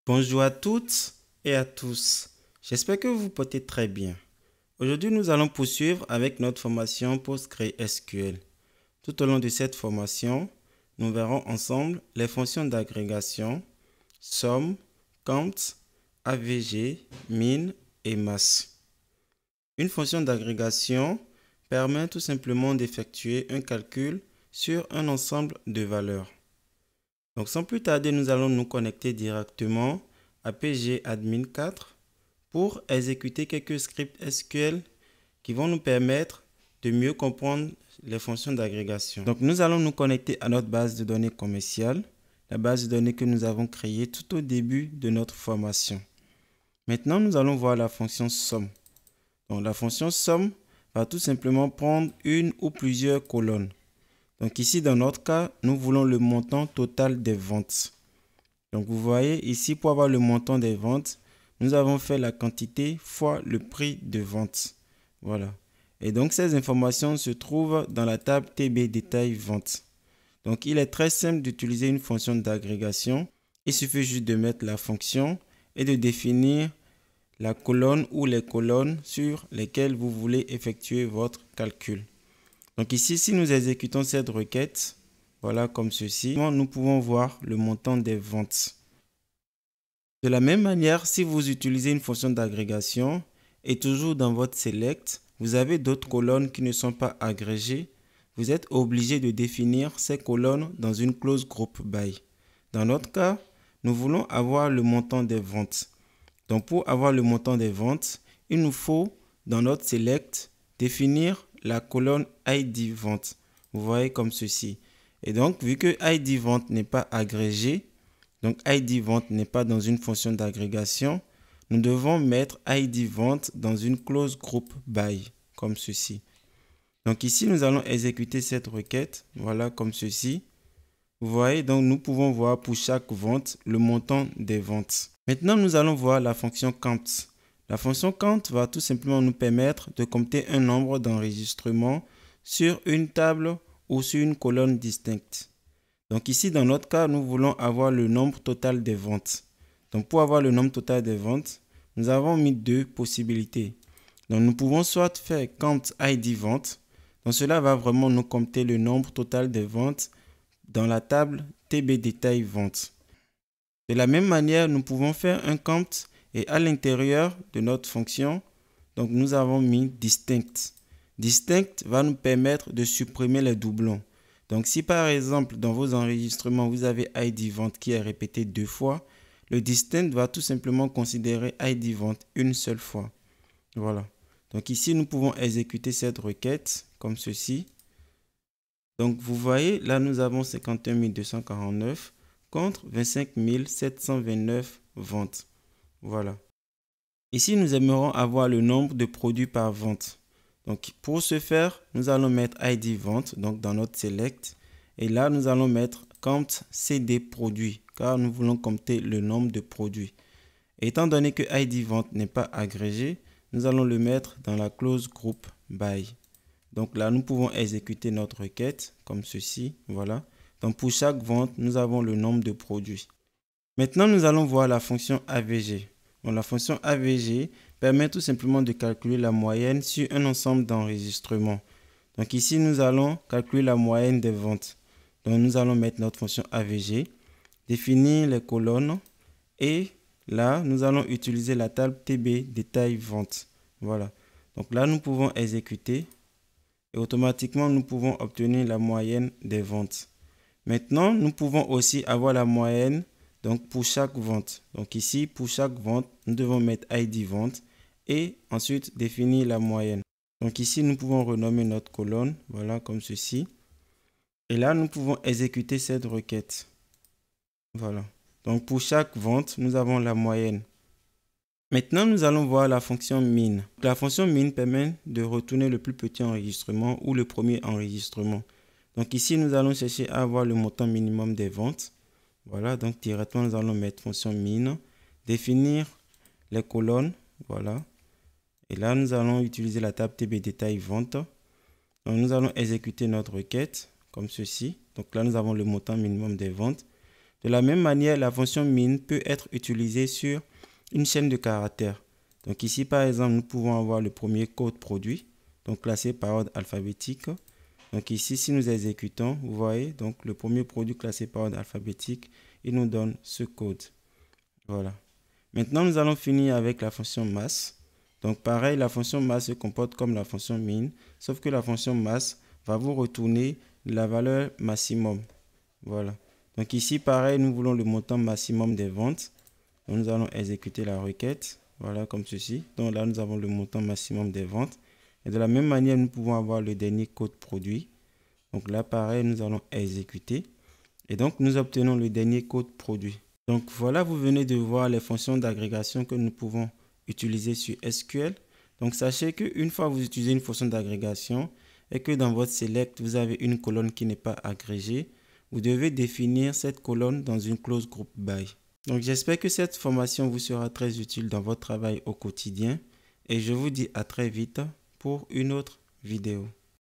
Bonjour à toutes et à tous. J'espère que vous vous portez très bien. Aujourd'hui, nous allons poursuivre avec notre formation PostgreSQL. Tout au long de cette formation, nous verrons ensemble les fonctions d'agrégation, somme, count, AVG, min et mass. Une fonction d'agrégation permet tout simplement d'effectuer un calcul sur un ensemble de valeurs. Donc sans plus tarder, nous allons nous connecter directement à pgadmin 4 pour exécuter quelques scripts SQL qui vont nous permettre de mieux comprendre les fonctions d'agrégation. Donc nous allons nous connecter à notre base de données commerciale, la base de données que nous avons créée tout au début de notre formation. Maintenant, nous allons voir la fonction somme. Donc la fonction somme va tout simplement prendre une ou plusieurs colonnes. Donc ici, dans notre cas, nous voulons le montant total des ventes. Donc vous voyez ici, pour avoir le montant des ventes, nous avons fait la quantité fois le prix de vente. Voilà. Et donc ces informations se trouvent dans la table TB détail vente. Donc il est très simple d'utiliser une fonction d'agrégation. Il suffit juste de mettre la fonction et de définir la colonne ou les colonnes sur lesquelles vous voulez effectuer votre calcul. Donc ici, si nous exécutons cette requête, voilà comme ceci, nous pouvons voir le montant des ventes. De la même manière, si vous utilisez une fonction d'agrégation et toujours dans votre select, vous avez d'autres colonnes qui ne sont pas agrégées, vous êtes obligé de définir ces colonnes dans une clause group by. Dans notre cas, nous voulons avoir le montant des ventes. Donc pour avoir le montant des ventes, il nous faut dans notre select définir la colonne ID vente. Vous voyez comme ceci. Et donc, vu que ID vente n'est pas agrégé, donc ID vente n'est pas dans une fonction d'agrégation, nous devons mettre ID vente dans une clause group by, comme ceci. Donc ici, nous allons exécuter cette requête, voilà comme ceci. Vous voyez, donc nous pouvons voir pour chaque vente le montant des ventes. Maintenant, nous allons voir la fonction count. La fonction count va tout simplement nous permettre de compter un nombre d'enregistrements sur une table ou sur une colonne distincte. Donc ici, dans notre cas, nous voulons avoir le nombre total des ventes. Donc pour avoir le nombre total des ventes, nous avons mis deux possibilités. Donc nous pouvons soit faire count ID vente. Donc cela va vraiment nous compter le nombre total des ventes dans la table TB détail vente. De la même manière, nous pouvons faire un count et à l'intérieur de notre fonction, donc nous avons mis distinct. Distinct va nous permettre de supprimer les doublons. Donc si par exemple dans vos enregistrements vous avez ID vente qui est répété 2 fois, le distinct va tout simplement considérer ID vente une seule fois. Voilà. Donc ici nous pouvons exécuter cette requête comme ceci. Donc vous voyez là nous avons 51 249 contre 25 729 ventes. Voilà. Ici, nous aimerons avoir le nombre de produits par vente. Donc, pour ce faire, nous allons mettre ID vente, donc dans notre select. Et là, nous allons mettre count CD produits, car nous voulons compter le nombre de produits. Et étant donné que ID vente n'est pas agrégé, nous allons le mettre dans la clause group by. Donc là, nous pouvons exécuter notre requête comme ceci. Voilà. Donc, pour chaque vente, nous avons le nombre de produits. Maintenant, nous allons voir la fonction AVG. Donc, la fonction AVG permet tout simplement de calculer la moyenne sur un ensemble d'enregistrements. Donc ici, nous allons calculer la moyenne des ventes. Donc nous allons mettre notre fonction AVG, définir les colonnes et là, nous allons utiliser la table TB détail vente. Voilà. Donc là, nous pouvons exécuter et automatiquement, nous pouvons obtenir la moyenne des ventes. Maintenant, nous pouvons aussi avoir la moyenne donc pour chaque vente. Donc ici, pour chaque vente, nous devons mettre ID vente et ensuite définir la moyenne. Donc ici, nous pouvons renommer notre colonne, voilà comme ceci. Et là, nous pouvons exécuter cette requête. Voilà. Donc pour chaque vente, nous avons la moyenne. Maintenant, nous allons voir la fonction min. La fonction min permet de retourner le plus petit enregistrement ou le premier enregistrement. Donc ici, nous allons chercher à avoir le montant minimum des ventes. Voilà, donc directement, nous allons mettre fonction min, définir les colonnes, voilà. Et là, nous allons utiliser la table TB détail vente. Donc, nous allons exécuter notre requête comme ceci. Donc là, nous avons le montant minimum des ventes. De la même manière, la fonction min peut être utilisée sur une chaîne de caractères. Donc ici, par exemple, nous pouvons avoir le premier code produit, donc classé par ordre alphabétique. Donc ici, si nous exécutons, vous voyez, donc le premier produit classé par ordre alphabétique, il nous donne ce code. Voilà. Maintenant, nous allons finir avec la fonction masse. Donc pareil, la fonction masse se comporte comme la fonction min, sauf que la fonction masse va vous retourner la valeur maximum. Voilà. Donc ici, pareil, nous voulons le montant maximum des ventes. Donc nous allons exécuter la requête. Voilà, comme ceci. Donc là, nous avons le montant maximum des ventes. Et de la même manière, nous pouvons avoir le dernier code produit. Donc là, pareil, nous allons exécuter. Et donc, nous obtenons le dernier code produit. Donc voilà, vous venez de voir les fonctions d'agrégation que nous pouvons utiliser sur SQL. Donc sachez qu'une fois que vous utilisez une fonction d'agrégation et que dans votre select, vous avez une colonne qui n'est pas agrégée, vous devez définir cette colonne dans une clause group by. Donc j'espère que cette formation vous sera très utile dans votre travail au quotidien et je vous dis à très vite pour une autre vidéo.